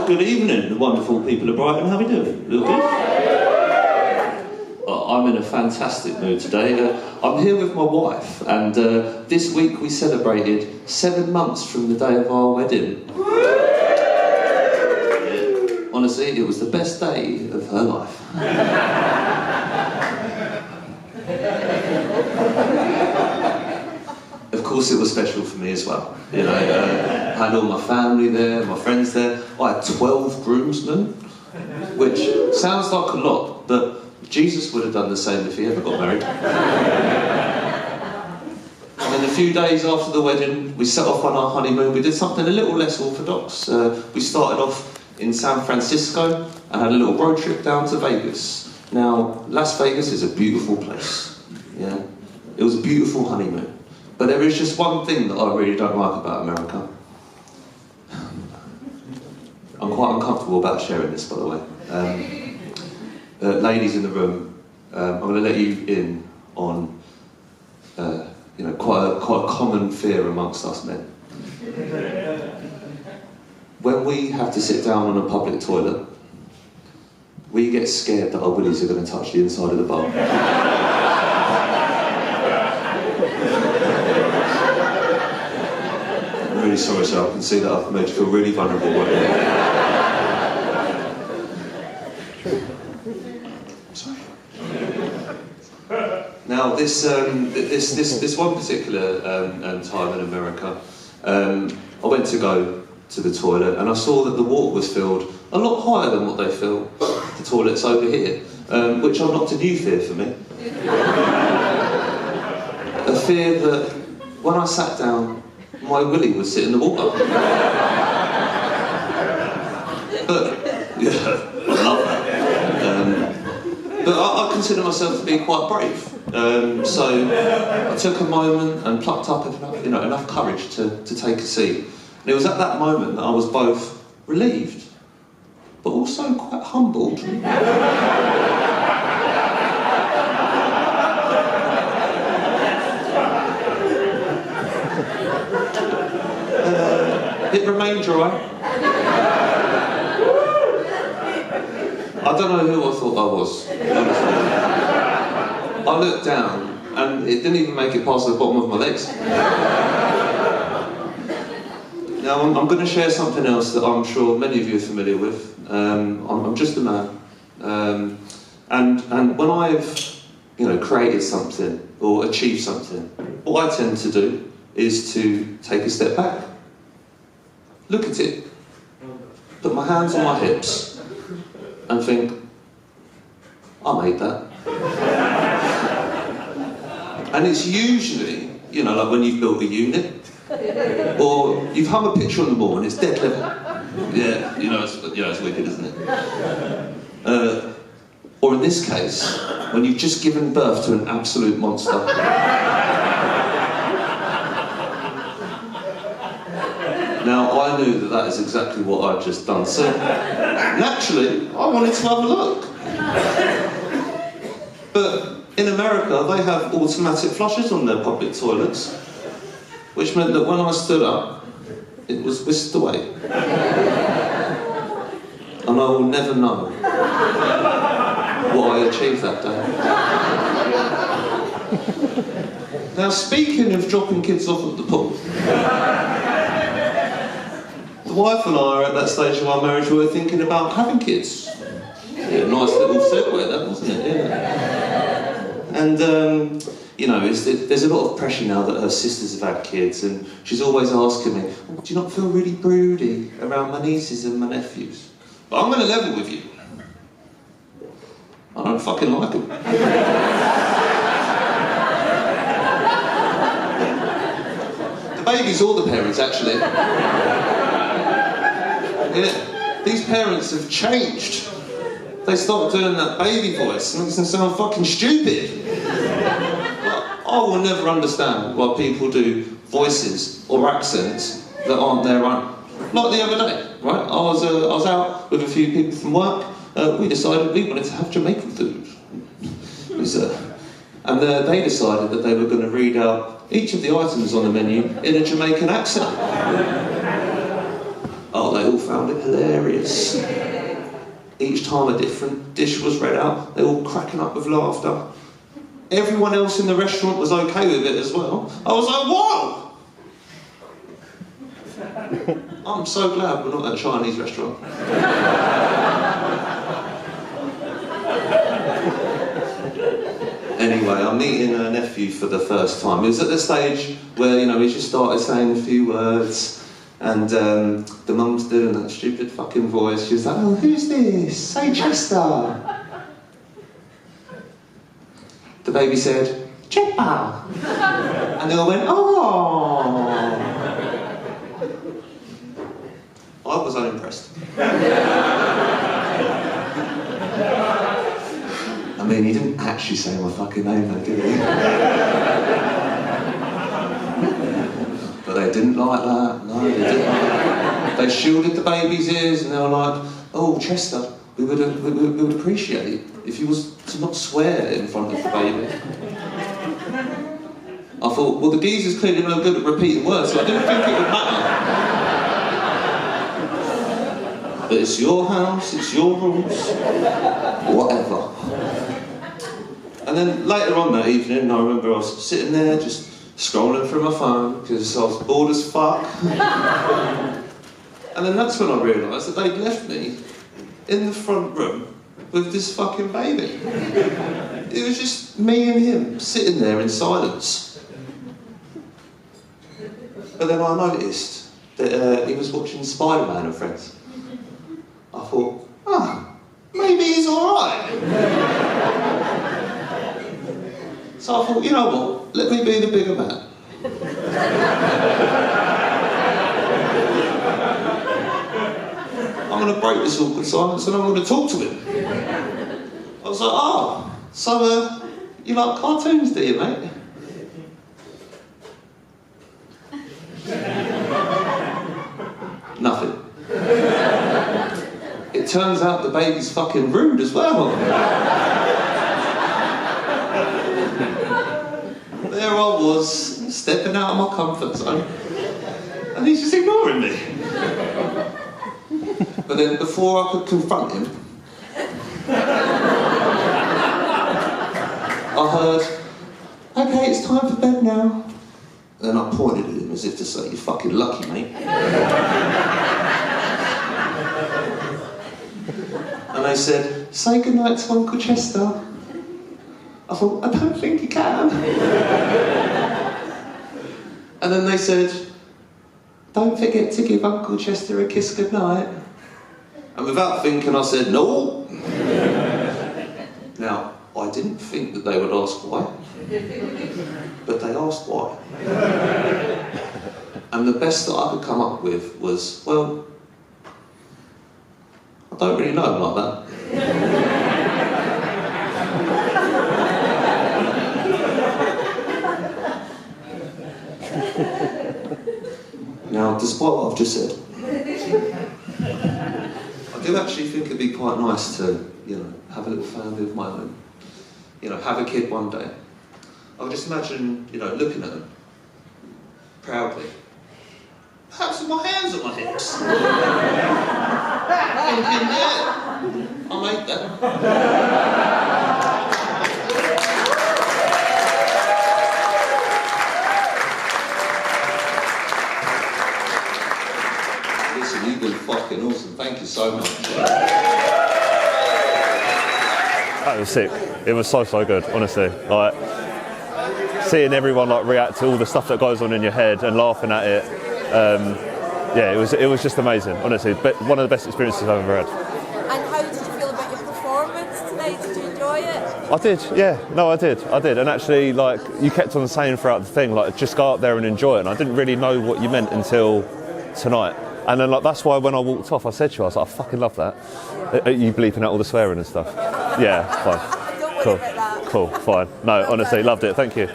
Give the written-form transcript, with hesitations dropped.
Well, good evening, the wonderful people of Brighton. How are we doing? You all good? I'm in a fantastic mood today. I'm here with my wife, and this week we celebrated 7 months from the day of our wedding. Yeah. Honestly, it was the best day of her life. Of course, it was special for me as well. You know, I had all my family there, my friends there. I had 12 groomsmen, which sounds like a lot, but Jesus would have done the same if he ever got married. And then a few days after the wedding, we set off on our honeymoon. We did something a little less orthodox. We started off in San Francisco and had a little road trip down to Vegas. Now, Las Vegas is a beautiful place. Yeah, it was a beautiful honeymoon. But there is just one thing that I really don't like about America. I'm quite uncomfortable about sharing this, by the way. Ladies in the room, I'm going to let you in on quite a common fear amongst us men. When we have to sit down on a public toilet, we get scared that our willies are going to touch the inside of the bowl. I'm really sorry, sir. I can see that I've made you feel really vulnerable right now. Now, this one particular time in America, I went to go to the toilet and I saw that the water was filled a lot higher than what they fill the toilets over here, which unlocked a new fear for me. A fear that when I sat down, my willy would sit in the water. But, yeah, I love that. But I consider myself to be quite brave. So I took a moment and plucked up enough courage to take a seat. And it was at that moment that I was both relieved, but also quite humbled. It remained dry. I don't know who I thought I was, honestly. I looked down and it didn't even make it past the bottom of my legs. Now I'm going to share something else that I'm sure many of you are familiar with. I'm just a man. And when I've created something or achieved something, what I tend to do is to take a step back. Look at it, put my hands on my hips, and think, I made that. And it's usually, like when you've built a unit, or you've hung a picture on the wall and it's dead level. Yeah, it's wicked, isn't it? Or in this case, when you've just given birth to an absolute monster. Now, I knew that is exactly what I'd just done, so naturally, I wanted to have a look. But in America, they have automatic flushes on their public toilets, which meant that when I stood up, it was whisked away. And I will never know what I achieved that day. Now, speaking of dropping kids off at the pool, the wife and I are at that stage of our marriage where we're thinking about having kids. Yeah, nice little segue, that, wasn't it? Yeah. And, there's a lot of pressure now that her sisters have had kids, and she's always asking me, do you not feel really broody around my nieces and my nephews? But I'm going to level with you. I don't fucking like them. The babies or the parents, actually. Yeah, these parents have changed. They stopped doing that baby voice. It makes them sound fucking stupid. I will never understand why people do voices or accents that aren't their own. Like the other day, right? I was out with a few people from work. We decided we wanted to have Jamaican food. And they decided that they were going to read out each of the items on the menu in a Jamaican accent. Oh, they all found it hilarious. Each time a different dish was read out, they were all cracking up with laughter. Everyone else in the restaurant was okay with it as well. I was like, whoa! I'm so glad we're not at a Chinese restaurant. Anyway, I'm meeting a nephew for the first time. He was at the stage where, you know, he just started saying a few words, and the mum's doing that stupid fucking voice. She was like, oh, who's this? Say Chester. The baby said, Chipper. And they all went, oh. I was unimpressed. I mean, he didn't actually say my fucking name though, did he? But they didn't like that. No, they didn't like that. They shielded the baby's ears and they were like, oh, Chester, we would appreciate it if you was to not swear in front of the baby. I thought, well, the geezer's clearly no good at repeating words, so I didn't think it would matter. But it's your house, it's your rules, whatever. And then later on that evening, I remember I was sitting there just scrolling through my phone because I was bored as fuck. And then that's when I realised that they'd left me in the front room with this fucking baby. It was just me and him sitting there in silence. But then I noticed that he was watching Spider-Man and Friends. I thought, maybe he's alright. So I thought, you know what, let me be the bigger man. I'm going to break this awkward silence and I'm going to talk to him. I was like, so you like cartoons, do you, mate? Nothing. It turns out the baby's fucking rude as well. There I was, stepping out of my comfort zone, and he's just ignoring me. But then before I could confront him, I heard, okay, it's time for bed now. And then I pointed at him as if to say, you're fucking lucky, mate. And they said, say goodnight to Uncle Chester. I thought, I don't think he can. And then they said, don't forget to give Uncle Chester a kiss goodnight. And without thinking, I said, no. Now, I didn't think that they would ask why, but they asked why. And the best that I could come up with was, well, I don't really know him like that. Now, despite what I've just said, I do actually think it'd be quite nice to, you know, have a little family of my own. You know, have a kid one day. I would just imagine, you know, looking at them proudly. Perhaps with my hands on my hips. Thinking, yeah, I made that. Listen, you've been fucking awesome. Thank you so much. That was sick. It was so good, honestly. Like seeing everyone like react to all the stuff that goes on in your head and laughing at it. Yeah, it was just amazing, honestly. But one of the best experiences I've ever had. And how did you feel about your performance tonight? Did you enjoy it? I did, yeah. No, I did. And actually, like, you kept on saying throughout the thing, like, just go up there and enjoy it. And I didn't really know what you meant until tonight. And then, like, that's why when I walked off, I said to you, I was like, I fucking love that. Are you bleeping out all the swearing and stuff? Yeah, fine. Don't worry Cool. about that. Cool, fine. No, honestly, loved it. Thank you.